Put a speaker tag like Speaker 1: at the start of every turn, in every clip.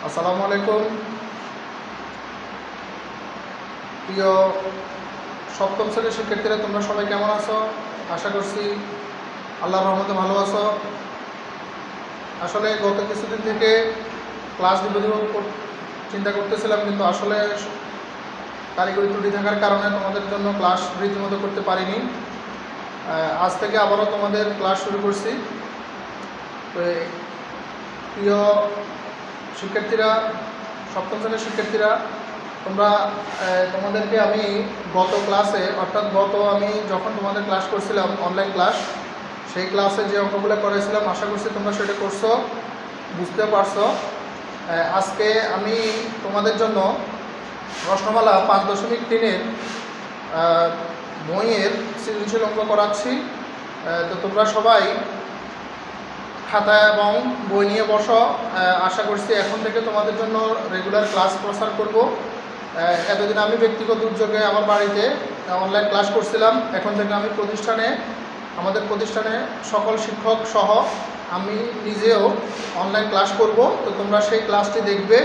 Speaker 1: আসসালামু আলাইকুম। প্রিয় সপ্তম শ্রেণীর শিক্ষার্থীরা, তোমরা সবাই কেমন আছো? আশা করছি আল্লাহর রহমতে ভালো আছো। আসলে গত কিছুদিন থেকে ক্লাস দিব চিন্তা করতেছিলাম, কিন্তু আসলে কারিগরি ত্রুটি থাকার কারণে তোমাদের জন্য ক্লাস রীতিমতো করতে পারিনি। আজ থেকে আবারও তোমাদের ক্লাস শুরু করছি। তো প্রিয় শিক্ষার্থীরা, সপ্তম শ্রেণীর শিক্ষার্থীরা, তোমাদেরকে আমি গত ক্লাসে, অর্থাৎ আমি যখন তোমাদের ক্লাস করছিলাম অনলাইন ক্লাস, সেই ক্লাসে যে অঙ্কগুলো করেছিলাম আশা করছি তোমরা সেটা করছো, বুঝতে পারছো। আজকে আমি তোমাদের জন্য প্রশ্নমালা 5.3-এর বইয়ের সৃজনশীল অঙ্ক করাচ্ছি। তো তোমরা সবাই খাতা এবং বই নিয়ে বসো। আশা করছি এখন থেকে তোমাদের জন্য রেগুলার ক্লাস প্রচার করব। এতদিন আমি ব্যক্তিগত উদ্যোগে আমার বাড়িতে অনলাইন ক্লাস করছিলাম, এখন থেকে আমি আমাদের প্রতিষ্ঠানে সকল শিক্ষক সহ আমি নিজেও অনলাইন ক্লাস করব। তো তোমরা সেই ক্লাসটি দেখবে,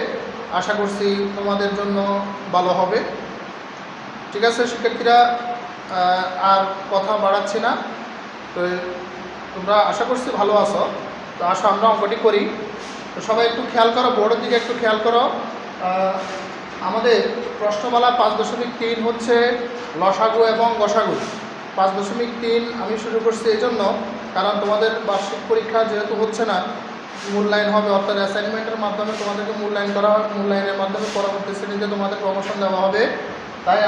Speaker 1: আশা করছি তোমাদের জন্য ভালো হবে। ঠিক আছে শিক্ষার্থীরা, আর কথা বাড়াচ্ছি না। তো তোমরা আশা করছি ভালো আছো। তো আসো আমরা অঙ্কটি করি। তো সবাই একটু খেয়াল করো, বোর্ডের দিকে একটু খেয়াল করো। আমাদের প্রশ্নমালা 5.3 হচ্ছে লসাগু এবং গসাগু। 5.3 আমি শুরু করছি এই জন্য, কারণ তোমাদের বার্ষিক পরীক্ষা যেহেতু হচ্ছে না, মূল্যায়ন হবে, অর্থাৎ অ্যাসাইনমেন্টের মাধ্যমে তোমাদেরকে মূল্যায়ন করা হয়। মূল্যায়নের মাধ্যমে পরবর্তী শ্রেণীতে তোমাদের প্রমোশন দেওয়া হবে। তাই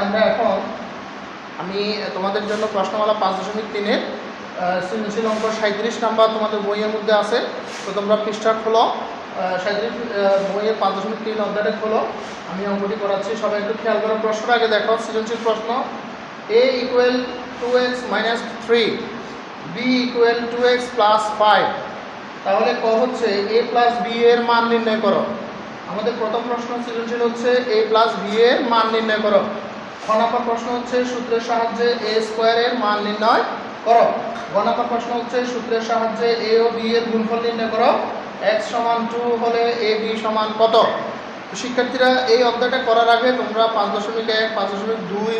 Speaker 1: আমি তোমাদের জন্য প্রশ্নমালা 5.3-এর সৃজনশীল অঙ্ক 37 নাম্বার তোমাদের বইয়ের মধ্যে আছে। তো তোমরা পৃষ্ঠা খোলো, 37 বইয়ের 5.3 অধ্যায়টা খোলো। আমি অঙ্কটি করাচ্ছি, সবাই একটু খেয়াল করো। প্রশ্নটা আগে দেখো, সৃজনশীল প্রশ্ন। a = 2x - 3, b = 2x + 5। তাহলে ক হচ্ছে a + b এর মান নির্ণয় করো। আমাদের প্রথম প্রশ্ন সৃজনশীল হচ্ছে a + b এর মান নির্ণয় করো। খ নম্বর প্রশ্ন হচ্ছে সূত্রের সাহায্যে a² এর মান নির্ণয় করো। গ নম্বর প্রশ্ন হচ্ছে সূত্রের সাহায্যে a ও b এর গুণফল নির্ণয় করো। x = 2 হলে ab = কত? শিক্ষার্থীরা, এই অধ্যায়টা করার আগে তোমরা 5.1, 5.2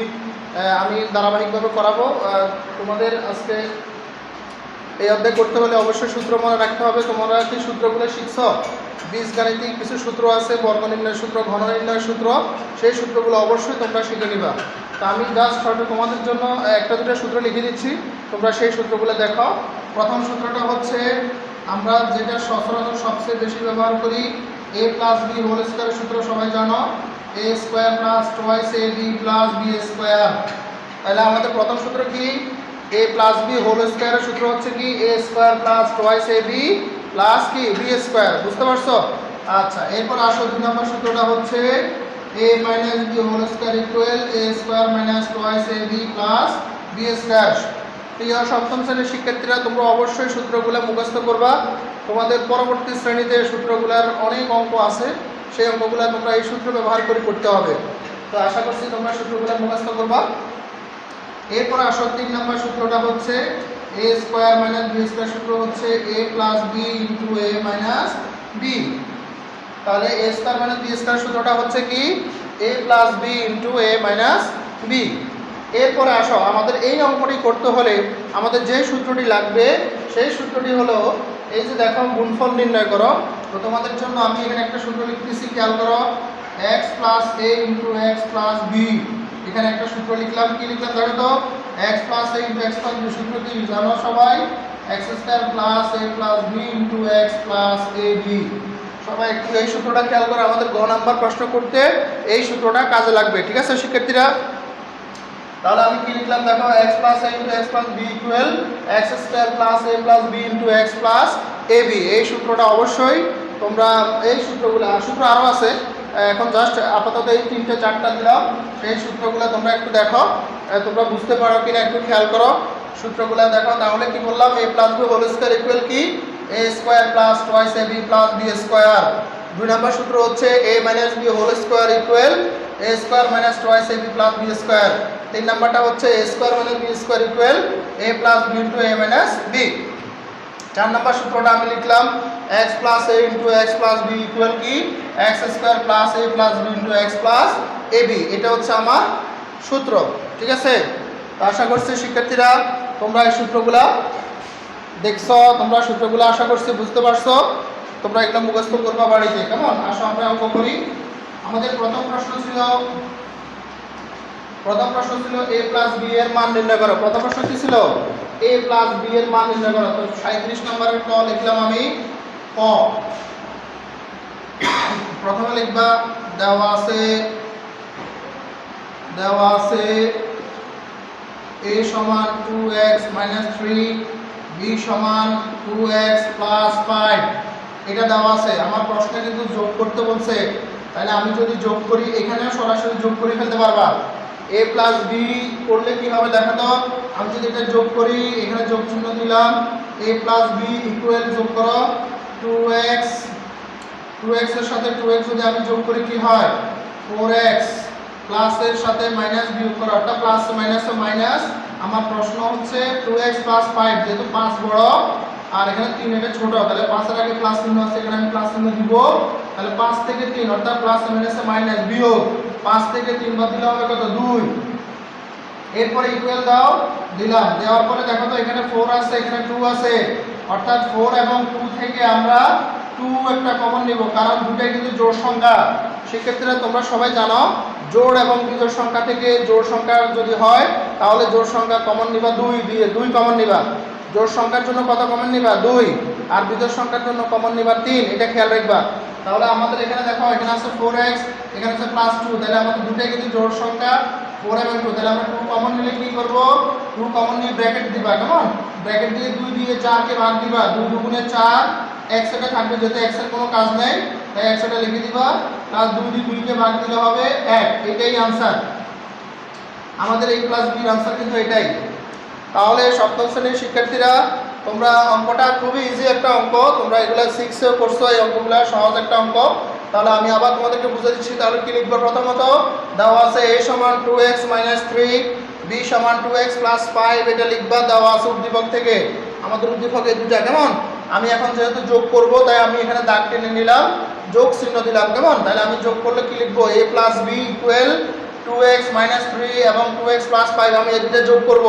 Speaker 1: আমি ধারাবাহিকভাবে করাবো। তোমাদের আজকে এই অধ্যায় করতে হলে অবশ্যই সূত্র মনে রাখতে হবে। তোমরা কি সূত্রগুলো শিখছ? বীজগাণিতিক কিছু সূত্র আছে, বর্গ নির্ণয় সূত্র, ঘন নির্ণয় সূত্র, সেই সূত্রগুলো অবশ্যই তোমরা শিখে নিবা। তা আমি জাস্ট হয়তো তোমাদের জন্য একটা দুটো সূত্র লিখে দিচ্ছি, তোমরা সেই সূত্রগুলো দেখো। প্রথম সূত্রটা হচ্ছে, আমরা যেটা সচরাচর সবচেয়ে বেশি ব্যবহার করি, a + b হোল স্কয়ারের সূত্র সবাই জানো, a² + 2ab + b²। তাহলে আমাদের প্রথম সূত্র কি? a + b হোল স্কয়ারের সূত্র হচ্ছে কি a² + 2ab + কি b²। বুঝতে পারছো? আচ্ছা, এরপর আসো 2 নম্বর সূত্রটা হচ্ছে a - b whole square = a² - 2ab + b²। প্রিয় সপ্তম শ্রেণীর শিক্ষার্থীরা, তোমরা অবশ্যই সূত্রগুলো মুখস্থ করবা। তোমাদের পরবর্তী শ্রেণীতে সূত্রগুলোর অনেক অঙ্ক আছে, সেই অঙ্কগুলো তোমরা এই সূত্র ব্যবহার করে করতে হবে। তো আশা করছি তোমরা সূত্রগুলো মুখস্থ করবা। এরপর আসো 3 নম্বর সূত্রটা হচ্ছে a² - b² সূত্র হচ্ছে a + b * a - b। তাহলে a² - b² সূত্রটা হচ্ছে কি a + b * a - b। এরপরে আসো, আমাদের এই অঙ্কটি করতে হলে আমাদের যে সূত্রটি লাগবে সেই সূত্রটি হলো, এই যে দেখো, গুণফল নির্ণয় করো। তো তোমাদের জন্য আমি এখানে একটা সূত্র লিখতেছি, খেয়াল করো, x + a * x + b। এখানে একটা সূত্র লিখলাম, কি লিখলাম দেখো তো, x + a * x + b। সূত্র কি জানো সবাই? x² + a + b * x + ab। সবাই একটু এই সূত্রটা খেয়াল করো, আমাদের গ নাম্বার প্রশ্ন করতে এই সূত্রটা কাজে লাগবে। ঠিক আছে শিক্ষার্থীরা? তাহলে আমি কি লিখলাম দেখো, x + a * x + b = x² + a + b * x + ab। এই সূত্রটা অবশ্যই তোমরা, এই সূত্রগুলো, সূত্র আরও আছে, এখন জাস্ট আপাতত এই 3টে 4টা দিলাম। সেই সূত্রগুলো তোমরা একটু দেখো, তোমরা বুঝতে পারো কিনা একটু খেয়াল করো। সূত্রগুলো দেখো, তাহলে কি বললাম, a + b হোল স্কয়ার = কি a² + 2ab + b²। 2 নম্বর সূত্র হচ্ছে a - b whole square = a² - 2ab + b²। 3 নাম্বারটা হচ্ছে a² - b² = a + b * a - b। 4 নম্বর সূত্রটা আমি লিখলাম x + a * x + b = কি x square plus a plus b into x plus a b, এটা হচ্ছে আমার সূত্র। ঠিক আছে, তো আশা করছি শিক্ষার্থীরা তোমরা এই সূত্রগুলা দেখছো, তোমরা সূত্রগুলো আশা করছি বুঝতে পারছো, তোমরা এগুলো মুখস্থ করবা বাড়িতে। কেমন, আসো আমরা অঙ্ক করি। আমাদের প্রথম প্রশ্ন ছিল এ প্লাস বি এর মান নির্ণয় করো। প্রথম প্রশ্ন কি ছিল? এ প্লাস বি এর মান নির্ণয় করো। তো 37 নম্বরের ক লিখলাম আমি। ক প্রথমে লিখবা, দেওয়া আছে a সমান 2x - 3, b সমান 2x + 5, এটা দেওয়া আছে। আমার প্রশ্নে কিন্তু যোগ করতে বলছে, তাহলে আমি যদি যোগ করি এখানেও সরাসরি যোগ করে ফেলতে পারবা। a প্লাস b করলে কি হবে দেখো তো, আমি যদি এটা যোগ করি, এখানে যোগ চিহ্ন দিলাম, a প্লাস b ইকুয়াল, যোগ করো 2x এর সাথে 2x যদি আমি যোগ করি কি হয় 4x, প্লাস এর সাথে মাইনাস বিয়োগ করো, অর্থাৎ প্লাস মাইনাস মাইনাস। আমার প্রশ্ন হচ্ছে 2x + 5, যেহেতু 5 বড় আর এখানে 3 এটা ছোট, তাহলে 5 এর আগে প্লাস চিহ্ন আছে, এখানে আমি প্লাস চিহ্ন দিব। তাহলে 5 থেকে 3 অর্থাৎ প্লাস মাইনাসে মাইনাস বিয়োগ, 5 থেকে 3 বাদ দিলে হবে কত 2। এরপরে ইকুয়াল দাও, দিলাম। দেওয়ার পরে দেখো তো এখানে 4 আছে, এখানে 2 আছে, অর্থাৎ 4 এবং 2 থেকে আমরা 2 একটা কমন নিব, কারণ দুটাই কিন্তু জোড় সংখ্যা। সেক্ষেত্রে তোমরা সবাই জানো জোড় এবং বিজোড় সংখ্যা থেকে জোড় সংখ্যা যদি হয় তাহলে জোড় সংখ্যা কমন নিবা 2 দিয়ে, 2 কমন নিবা। জোড় সংখ্যার জন্য কত কমন নিবা 2, আর বিজোড় সংখ্যার জন্য কমন নিবা 3, এটা খেয়াল রাখবা। তাহলে আমাদের এখানে দেখো এখানে আছে 4x, এখানে আছে +2, তাহলে আমাদের দুটাই কিন্তু জোড় সংখ্যা 4 এবং 2, তাহলে আমরা 2 কমন নিলে কি করব, 2 কমন নিয়ে ব্র্যাকেট দিবা। কেমন, ব্র্যাকেট দিয়ে 2 দিয়ে 4 কে ভাগ দিবা, 2 দুগুণে 4, x এটা থাকবে, যেহেতু x এর কোনো কাজ নেই তাই x এটা লিখে দিবা, প্লাস 2 দিয়ে 2 কে ভাগ দিলে হবে 1, এটাই आंसर। আমাদের এই প্লাস বি आंसर কিন্তু এটাই। তাহলে সপ্তম শ্রেণীর শিক্ষার্থীরা তোমরা অঙ্কটা খুবই ইজি একটা অঙ্ক, তোমরা এগুলা 6এও করছো, এই অঙ্কগুলো সহজ একটা অঙ্ক। তাহলে আমি আবার তোমাদেরকে বুঝিয়ে দিচ্ছি। তাহলে কি লিখবো, প্রথমত দেওয়া আছে a সমান 2x - 3, b সমান 2x + 5, এটা লিখবা। দেওয়া আছে উদ্দীপক থেকে, আমাদের উদ্দীপক এই দুটা। কেমন, আমি এখন যেহেতু যোগ করব তাই আমি এখানে দাগ টেনে নিলাম, যোগ চিহ্ন দিলাম। কেমন, তাহলে আমি যোগ করলে কি লিখবো, a + b ইকুয়াল 2x - 3 এবং 2x + 5, আমি এই দুটো যোগ করব।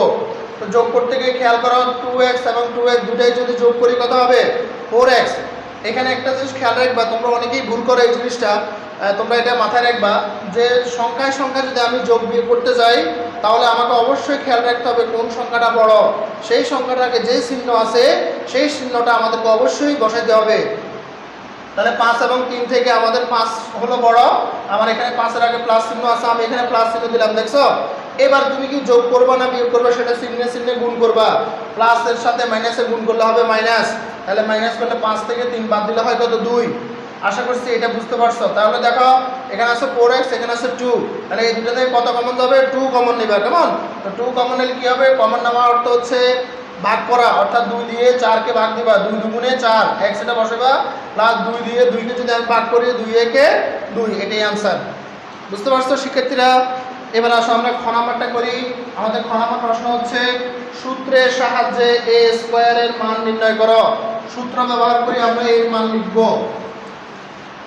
Speaker 1: তো যোগ করতে গিয়ে খেয়াল করো 2x এবং 2x দুটাই যদি যোগ করি কত হবে 4x। এখানে একটা জিনিস খেয়াল রাখবা, তোমরা অনেকেই ভুল করো এই জিনিসটা, তোমরা এটা মাথায় রাখবা যে সংখ্যায় যদি আমি যোগ বিয়োগ করতে যাই তাহলে আমাকে অবশ্যই খেয়াল রাখতে হবে কোন সংখ্যাটা বড়, সেই সংখ্যাটাকে যে চিহ্ন আছে সেই চিহ্নটা আমাদেরকে অবশ্যই বসাইতে হবে। তাহলে 5 এবং 3 থেকে আমাদের 5 হলো বড়, আমার এখানে 5 এর আগে প্লাস চিহ্ন আছে, আমি এখানে প্লাস চিহ্ন দিলাম। দেখছো, এবার তুমি কি যোগ করবা না বিয়োগ করবা সেটা চিহ্নে গুণ করবা, প্লাসের সাথে মাইনাসে গুণ করলে হবে মাইনাস, তাহলে মাইনাস করলে 5 থেকে 3 বাদ দিলে হয় কত 2। আশা করছি এটা বুঝতে পারছো। তাহলে দেখো এখানে আছে 4x, এখানে আছে 2, তাহলে এই দুটো থেকে কত কমন যাবে 2 কমন নিবা। কেমন, তো 2 কমন নিলে কি হবে, কমন নেওয়া অর্থ হচ্ছে ভাগ করা, অর্থাৎ 2 দিয়ে 4 কে ভাগ দিবা, 2 দুগুণে 4, x এটা বসাবা, প্লাস 2 দিয়ে 2 কে যদি আমি ভাগ করি 2 একে 2, এটাই आंसर। বুঝতে পারছো শিক্ষার্থীরা? এবার আসো আমরা খ নাম্বারটা করি। আমাদের খ নাম্বার প্রশ্ন হচ্ছে সূত্রের সাহায্যে a স্কয়ারের মান নির্ণয় করো। সূত্র ব্যবহার করে আমরা এর মান লিখব।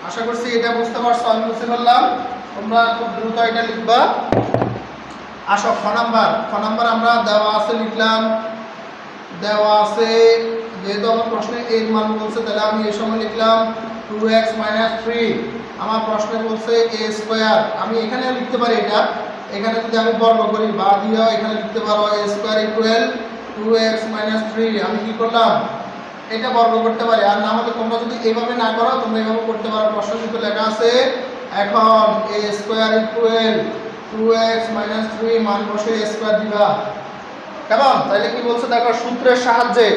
Speaker 1: আশা করছি এটা বুঝতে পারছো, আমি বুঝতে পারলাম, তোমরা খুব দ্রুত এটা লিখবা। আসো খ নাম্বার আমরা দেওয়া আছে লিখলাম। দেওয়া আছে, যেহেতু আমার প্রশ্নে এর মান বলছে তাহলে আমি এই সময় লিখলাম 2x - 3। আমার প্রশ্নে বলছে a স্কয়ার, আমি এখানে লিখতে পারি এটা, এখানে যদি আমি বর্গ করি বা দিয়ে এখানে লিখতে পারো a স্কয়ার ইকুয়াল 2x - 3। আমি কি করলাম, এটা বর্গ করতে পারি, আর না হলে তোমরা যদি এইভাবে না করো তোমরা এইভাবে করতে পারো। প্রশ্ন কিন্তু লেখা আছে এখন a স্কয়ার ইকুয়াল 2x - 3, মান বসে a স্কয়ার দিবা। কেমন, তাহলে কি বলছে দেখো, সূত্রের সাহায্যে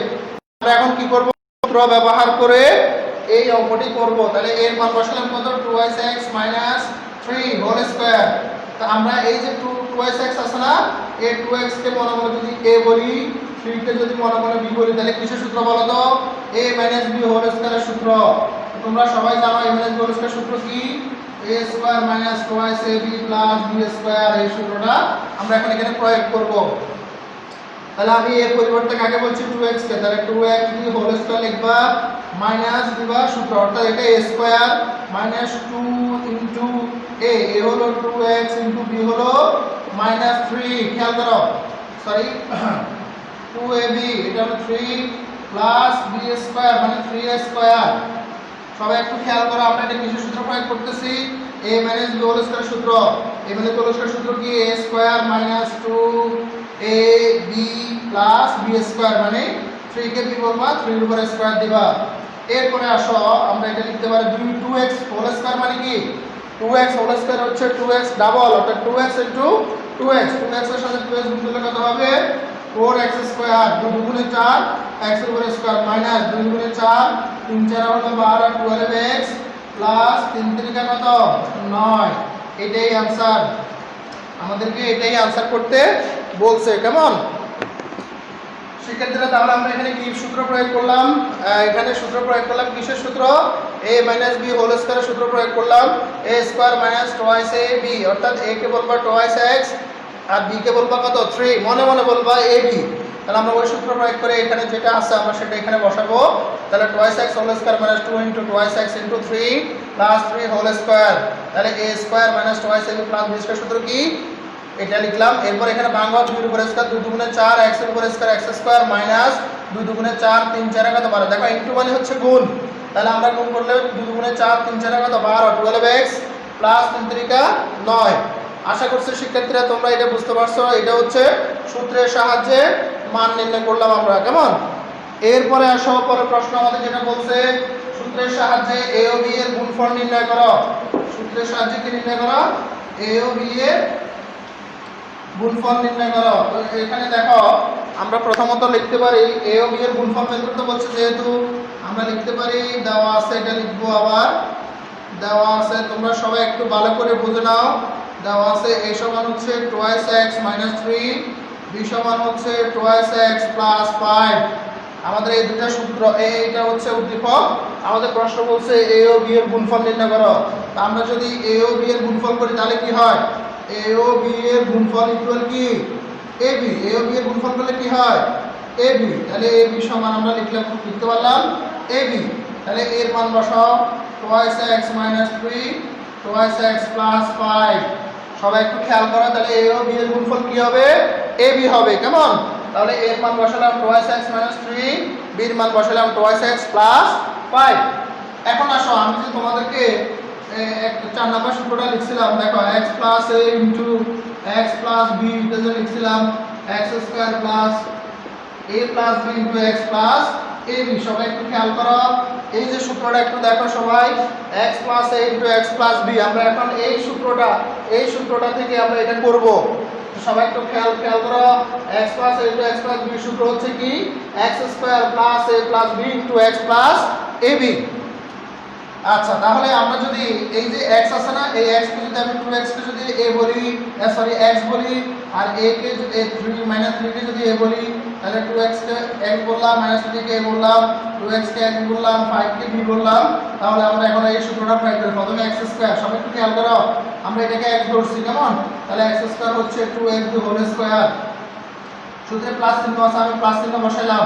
Speaker 1: আমরা এখন কি করব, সূত্র ব্যবহার করে এই অঙ্কটি করব। তাহলে এর মান বসালাম কত, 2x - 3 হোল স্কয়ার। তো আমরা এই যে 2x আছে না, এই 2x কে মনে মনে যদি a বলি, 3 কে যদি মনে মনে b বলি, তাহলে কিসের সূত্র বলো তো, a - b হোল স্কয়ারের সূত্র। তোমরা সবাই জানো a - b হোল স্কয়ার সূত্র কি, a square - 2ab + b square. এই সূত্রটা আমরা এখন এখানে প্রয়োগ করব। তাহলে আমি এর পরিবর্তে কাকে বলছি 2x কে, তাহলে 2x দিয়ে হোল স্কয়ার লিখবা মাইনাস দিবা সূত্র, অর্থাৎ এটা a square minus 2 into a, a হলো 2x ইনটু b হলো মাইনাস 3, খেয়াল করো সরি 2ab, এটা হলো 3 প্লাস b স্কয়ার মানে 3a স্কয়ার। সবাই একটু খেয়াল করো, আমরা এটা কিসের সূত্র প্রয়োগ করতেছি, a minus b whole square সূত্র। a minus b whole square সূত্র কি, a square minus 2ab plus b square মানে 3 কে b বলবা, 3 এর উপর স্কয়ার দিবা। এরপরে আসো আমরা এটা লিখতে পারি 2x হোল স্কয়ার মানে কি 2x হোল স্কয়ার হচ্ছে 2x ডাবল, অর্থাৎ 2x ইনটু 2x, 2x এর সাথে 2x গুণ করলে কত হবে 4x স্কয়ার, 2 গুণে 4 x এর উপর স্কয়ার মাইনাস 2 গুণে 4 3 4 হলো 12 12x প্লাস 3 3 কত 9। এটাই आंसर, আমাদেরকে এটাই आंसर করতে বলছে। কেমন শিক্ষার্থীরা, তাহলে আমরা এখানে কি সূত্র প্রয়োগ করলাম, এখানে সূত্র প্রয়োগ করলাম কিসের সূত্র, a মাইনাস b হোল স্কয়ারের সূত্র প্রয়োগ করলাম, a square minus twice ab, অর্থাৎ a কে বলবা টুয়াইস x আর b কে বলবা কত 3, মনে মনে বলবা ab। তাহলে আমরা ওই সূত্র প্রয়োগ করে এখানে যেটা আছে আমরা সেটা এখানে বসাবো। তাহলে twice x whole square minus 2 into twice x into 3 plus 3 whole square, তাহলে a square minus twice ab plus b square সূত্র কি এটা লিখলাম। এরপর এখানে ভাঙবা 2 এর উপর স্কয়ার 2 দুগুণে 4 x এর উপর স্কয়ার x স্কয়ার মাইনাস 2 দুগুণে 4 3 4 কত 12, দেখো ইনটু মানে হচ্ছে গুণ, তাহলে আমরা গুণ করলে 2 দুগুণে 4 3 4 কত 12 12x প্লাস 3 3 9। আশা করছি শিক্ষার্থীরা তোমরা এটা বুঝতে পারছো, এটা হচ্ছে সূত্রের সাহায্যে মান নির্ণয় করলাম আমরা। কেমন, এরপরে আসো পরের প্রশ্ন আমাদের যেটা বলছে সূত্রের সাহায্যে a ও b এর গুণফল নির্ণয় করো। সূত্রের সাহায্যে কি নির্ণয় করো, a ও b এর গুণফল নির্ণয় করো। তো এখানে দেখো আমরা প্রথমত লিখতে পারি a ও b এর গুণফল বের করতে বলছে, যেহেতু আমরা লিখতে পারি দেওয়া আছে, এটা লিখবো আবার দেওয়া আছে, তোমরা সবাই একটু ভালো করে বুঝে নাও। দেওয়া আছে a সমান হচ্ছে টুয়াইস x মাইনাস 3, b সমান হচ্ছে টুয়াইস x প্লাস 5। আমাদের এই দুটো সূত্র, এইটা হচ্ছে উদ্দীপক, আমাদের প্রশ্ন বলছে a ও b এর গুণফল নির্ণয় করো। তো আমরা যদি a ও b এর গুণফল করি তাহলে কি হয়, a ও b এর গুণফল ইকুয়াল কি ab, a ও b এর গুণফল করলে কি হয় ab, তাহলে ab সমান আমরা লিখতে পারলাম ab। তাহলে এর মান বসাও twice x minus 3 twice x plus 5। সবাই একটু খেয়াল করো, তাহলে a ও b এর গুণফল কি হবে ab হবে। কেমন, তাহলে এর মান বসালাম টুয়াইস x মাইনাস 3, b এর মান বসালাম টুয়াইস x প্লাস 5। এখন আসো আমি যে তোমাদেরকে 4 নাম্বার সূত্রটা লিখছিলাম, দেখো x plus a into x plus b এটা যে লিখছিলাম x square plus a plus b into x plus ab। সবাই একটু খেয়াল করো, এই যে সূত্রটা একটু দেখো সবাই, x plus a into x plus b, আমরা এখন এই সূত্রটা থেকে আমরা এটা করব। সবাই একটু খেয়াল করো, x plus a into x plus b সূত্র হচ্ছে কি x square plus a plus b into x plus ab। আচ্ছা, তাহলে আমরা যদি এই যে x আছে না, এই x কে যদি আমি 2x কে যদি a বলি, সরি x বলি, আর a কে যদি 3 মাইনাস 3 কে যদি a বলি, তাহলে 2x কে x বললাম, মাইনাস 3 কে a বললাম, 2x কে x বললাম, 5 কে b বললাম। তাহলে আমরা এখন এই সূত্রটা প্রয়োগ করি। প্রথমে x স্কয়ার, সবাই একটু খেয়াল করো, আমরা এটাকে x ধরছি। কেমন, তাহলে x স্কয়ার হচ্ছে 2x হোল স্কয়ার, সূত্রে প্লাস চিহ্ন আছে, আমি প্লাস চিহ্ন বসাইলাম,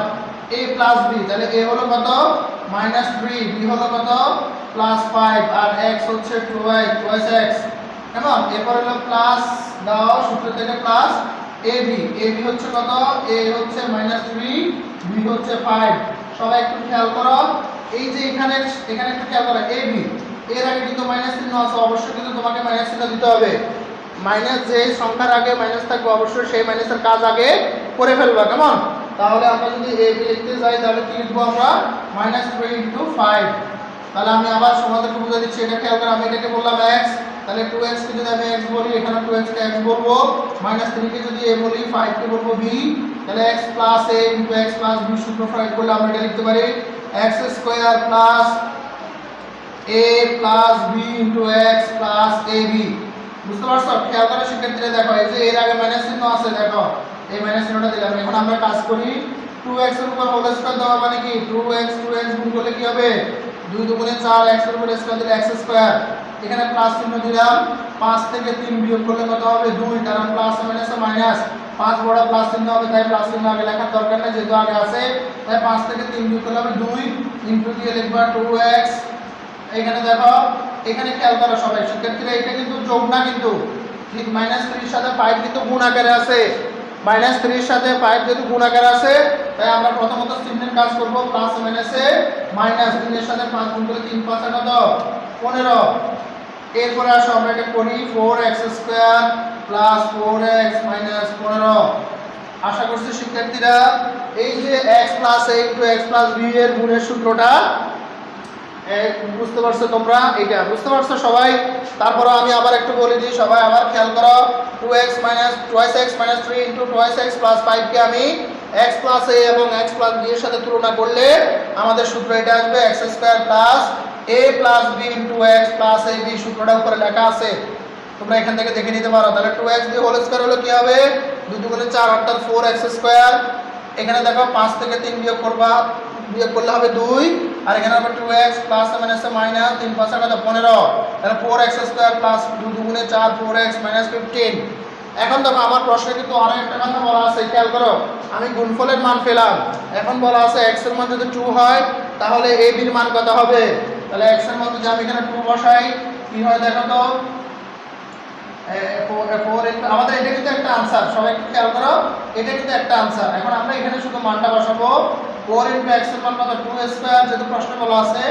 Speaker 1: a প্লাস b, তাহলে a হলো কত মাইনাস 3, b হলো কত প্লাস 5, আর x হচ্ছে 2y x। কেমন, এরপর হলো প্লাস দাও সূত্র থেকে প্লাস ab, ab হচ্ছে কত, a হচ্ছে মাইনাস 3, b হচ্ছে 5। সবাই একটু খেয়াল করো, এই যে এখানে একটু খেয়াল করো, ab এর আগে কিন্তু মাইনাস চিহ্ন আছে, অবশ্যই কিন্তু তোমাকে মাইনাস চিহ্ন দিতে হবে। মাইনাস যে সংখ্যার আগে মাইনাস থাকবে অবশ্যই সেই মাইনাসের কাজ আগে করে ফেলবা। কেমন, তাহলে আমরা যদি a b লিখতে যাই তাহলে কি লিখবো আমরা মাইনাস 3 ইনটু 5। তাহলে আমি আবার তোমাদেরকে বুঝিয়ে দিচ্ছি, এটা খেয়াল করে, আমি এটাকে বললাম x, তাহলে 2x কে যদি আমি x বলি, এখানে 2x কে x বলবো, মাইনাস 3 কে যদি a বলি, 5 কে বলবো b, তাহলে x plus a into x plus b সূত্র প্রয়োগ করলে আমরা এটা লিখতে পারি x square plus a plus b into x plus ab। বুঝতে পারছো, খেয়াল করে শিক্ষার্থীরা দেখো, এই যে এর আগে মাইনাস চিহ্ন আছে, দেখো এই মাইনাস চিহ্নটা দিলাম। এখন আমরা কাজ করি, 2x এর উপর হোল স্কয়ার দেওয়া মানে কি 2x গুণ করলে কি হবে 2 দুগুণে 4, x এর উপর স্কয়ার দিলে x স্কয়ার, এখানে প্লাস চিহ্ন দিলাম, 5 থেকে 3 বিয়োগ করলে কত হবে 2, কারণ প্লাস মাইনাস মাইনাস, 5 বড় প্লাস চিহ্ন হবে, তাই প্লাস চিহ্ন আগে লেখার দরকার নেই, যেহেতু আগে আছে। তাই 5 থেকে 3 বিয়োগ করলে হবে 2 ইনটু দিয়ে লিখবা 2x। এখানে দেখো, এখানে খেয়াল করো সবাই শিক্ষার্থীরা, এটা কিন্তু যোগ না, কিন্তু ঠিক -3 এর সাথে 5 কিন্তু গুণ আকারে আছে। -3 এর সাথে 5 যেহেতু গুণ আকারে আছে, তাই আমরা প্রথমত চিহ্নের কাজ করব, প্লাস মাইনাসে মাইনাস 3 এর সাথে 5 গুণ করলে 3 5 কত 15। এরপরে আসো আমরা এটা করি 4x² প্লাস 4x মাইনাস 15। আশা করছি শিক্ষার্থীরা এই যে x plus a into x plus b এর গুণের সূত্রটা বুঝতে পারছো তোমরা? এটা বুঝতে পারছো সবাই? তারপর আমি আবার একটু বলে দিই, সবাই আবার খেয়াল করো। 2x minus 3 into 2x plus 5 কে আমি x প্লাস a এবং x প্লাস b এর সাথে তুলনা করলে আমাদের সূত্র এটা আসবে x² plus a plus b into x plus a b। সূত্রটা উপরে লেখা আছে, তোমরা এখান থেকে দেখে নিতে পারো। তাহলে 2x b হোল স্কয়ার হলো কি হবে 2 2 গুণে 4 অর্থাৎ 4x²। এখানে দেখো 5 থেকে 3 বিয়োগ করবা, বিয়োগ করলে হবে 2, আর এখানে হবে 2x প্লাস মাইনাসে মাইনাস 3 5 কত 15। তাহলে 4x² প্লাস 2 2 গুণে 4 4x মাইনাস 15। এখন দেখো আমার প্রশ্নে কিন্তু আরো একটা কথা বলা আছে, খেয়াল করো। আমি গুণফলের মান পেলাম, এখন বলা আছে x এর মান যদি 2 হয় তাহলে a b এর মান কত হবে। তাহলে x এর মান যদি আমি এখানে 2 বসাই কি হয় দেখো তো, 4 আমাদের এটা কিন্তু একটা आंसर, সবাই একটু খেয়াল করো, এটা কিন্তু একটা आंसर। এখন আমরা এখানে শুধু মানটা বসাবো, 4 * x এর মান কত 2² যেহেতু প্রশ্ন বলা আছে,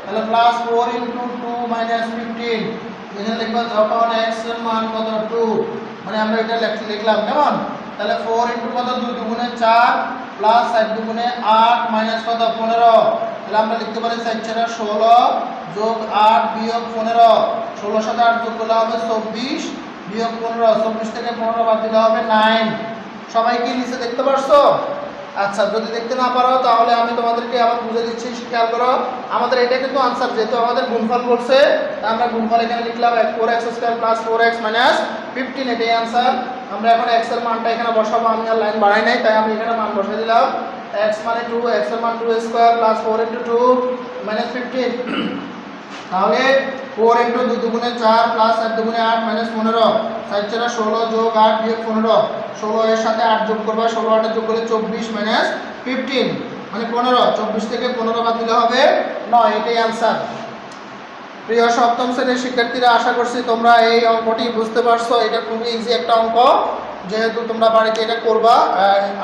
Speaker 1: তাহলে প্লাস 4 * 2 - 15। এখানে লিখবা যখন x এর মান কত 2, মানে আমরা এটা লিখলাম কেমন। তাহলে 4 * কত 2 2 গুণে 4 প্লাস 4 2 গুণে 8 মাইনাস কত 15। তাহলে আমরা লিখতে পারি 4 4 16 যোগ 8 বিয়োগ 15। 16 সাথে 8 যোগ করলে হবে 24 বিয়োগ 15। 24 থেকে 15 বাদ দিলে হবে 9। সবাই কি নিচে দেখতে পারছো? আচ্ছা, যদি দেখতে না পারো তাহলে আমি তোমাদেরকে আবার বুঝে দিচ্ছি, খেয়াল করো। আমাদের এটা কিন্তু आंसर, যেহেতু আমাদের গুণফল করছে তাই আমরা গুণফল এখানে লিখলাম 4x² প্লাস 4x মাইনাস 15, এটাই आंसर। আমরা এখন x এর মানটা এখানে বসাবো, আমি আর লাইন বাড়াই নাই তাই আমি এখানে মান বসিয়ে দিলাম। x মানে 2, x এর মান 2² প্লাস 4 * 2 - 15। তাহলে 4 * 2 2 গুণে 4 প্লাস 4 2 গুণে 8 মাইনাস 15। 4 4 16 যোগ 8 বিয়োগ 15। 16 এর সাথে 8 যোগ করবা, 16 8 যোগ করলে 24 মাইনাস 15 মানে 15। 24 থেকে 15 বাদ দিলে হবে 9, এটাই आंसर। প্রিয় সপ্তম শ্রেণীর শিক্ষার্থীরা, আশা করছি তোমরা এই অঙ্কটি বুঝতে পারছো। এটা খুবই ইজি একটা অঙ্ক, যেহেতু তোমরা বাড়িতে এটা করবা।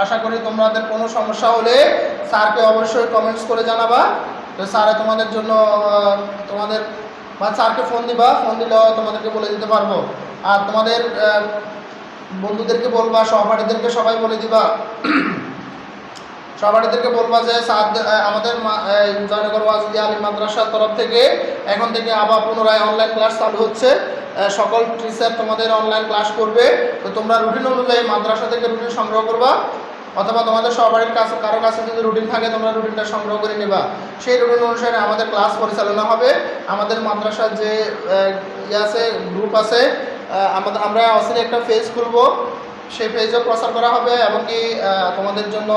Speaker 1: আশা করি তোমাদের কোনো সমস্যা হলে স্যারকে অবশ্যই কমেন্টস করে জানাবা, তো স্যারে তোমাদের জন্য তোমাদের বা স্যারকে ফোন দিবা, ফোন দিলেও তোমাদেরকে বলে দিতে পারবো। আর তোমাদের বন্ধুদেরকে বলবা, সহপাঠীদেরকে সবাই বলে দিবা, সহপাঠীদেরকে বলবা যে স্যার আমাদের জয়নগর ওয়াজিদ আলী মাদ্রাসার তরফ থেকে এখন থেকে আবার পুনরায় অনলাইন ক্লাস চালু হচ্ছে। সকল টিচার তোমাদের অনলাইন ক্লাস করবে, তো তোমরা রুটিন অনুযায়ী মাদ্রাসা থেকে রুটিন সংগ্রহ করবা, অথবা তোমাদের সহপাঠীর কাছে কারো কাছে যদি রুটিন থাকে তোমরা রুটিনটা সংগ্রহ করে নেবা। সেই রুটিন অনুসারে আমাদের ক্লাস পরিচালনা হবে। আমাদের মাদ্রাসার যে আছে গ্রুপ আছে, আমরা অসিলে একটা পেজ খুলবো, সেই পেজও প্রচার করা হবে, এমনকি তোমাদের জন্য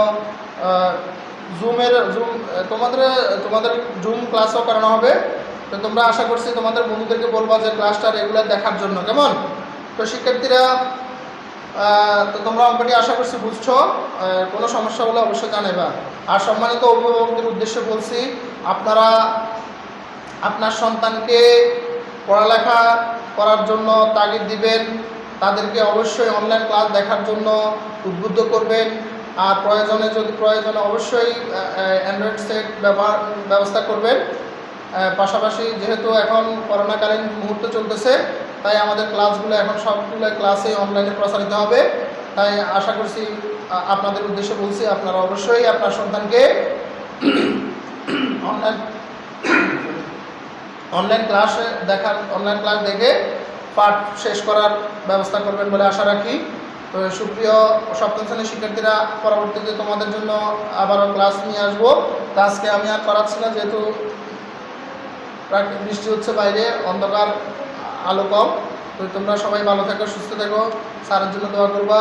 Speaker 1: জুম তোমাদের জুম ক্লাসও করানো হবে। তো তোমরা আশা করছি তোমাদের বন্ধুদেরকে বলবা যে ক্লাসটা রেগুলার দেখার জন্য, কেমন। তো শিক্ষার্থীরা, তো তোমরা অঙ্কটি আশা করছি বুঝছো। কোনো সমস্যা হলে অবশ্যই জানাবা। আর সম্মানিত অভিভাবকদের উদ্দেশ্যে বলছি, আপনারা আপনার সন্তানকে পড়ালেখা করার জন্য তাগিদ দিবেন, তাদেরকে অবশ্যই অনলাইন ক্লাস দেখার জন্য উদ্বুদ্ধ করবেন। আর প্রয়োজনে অবশ্যই অ্যান্ড্রয়েড সেট ব্যবস্থা করবেন। পাশাপাশি যেহেতু এখন করোনাকালীন মুহূর্ত চলতেছে, তাই আমাদের ক্লাসগুলো এখন সবগুলো ক্লাসে অনলাইনে প্রচারিত হবে। তাই আশা করছি, আপনাদের উদ্দেশ্যে বলছি, আপনারা অবশ্যই আপনার সন্তানকে অনলাইন ক্লাস দেখে পাঠ শেষ করার ব্যবস্থা করবেন বলে আশা রাখি। তো সুপ্রিয় সপ্তম শ্রেণীর শিক্ষার্থীরা, পরবর্তীতে তোমাদের জন্য আবারও ক্লাস নিয়ে আসবো। তা আজকে আমি আর করাচ্ছি না, যেহেতু বৃষ্টি হচ্ছে বাইরে, অন্ধকার, আলো কম। তো তোমরা সবাই ভালো থেকো, সুস্থ থেকো, স্যারের জন্য দোয়া করবা।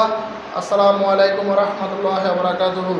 Speaker 1: আসসালামু আলাইকুম ওয়া রাহমাতুল্লাহি ওয়া বারাকাতুহু।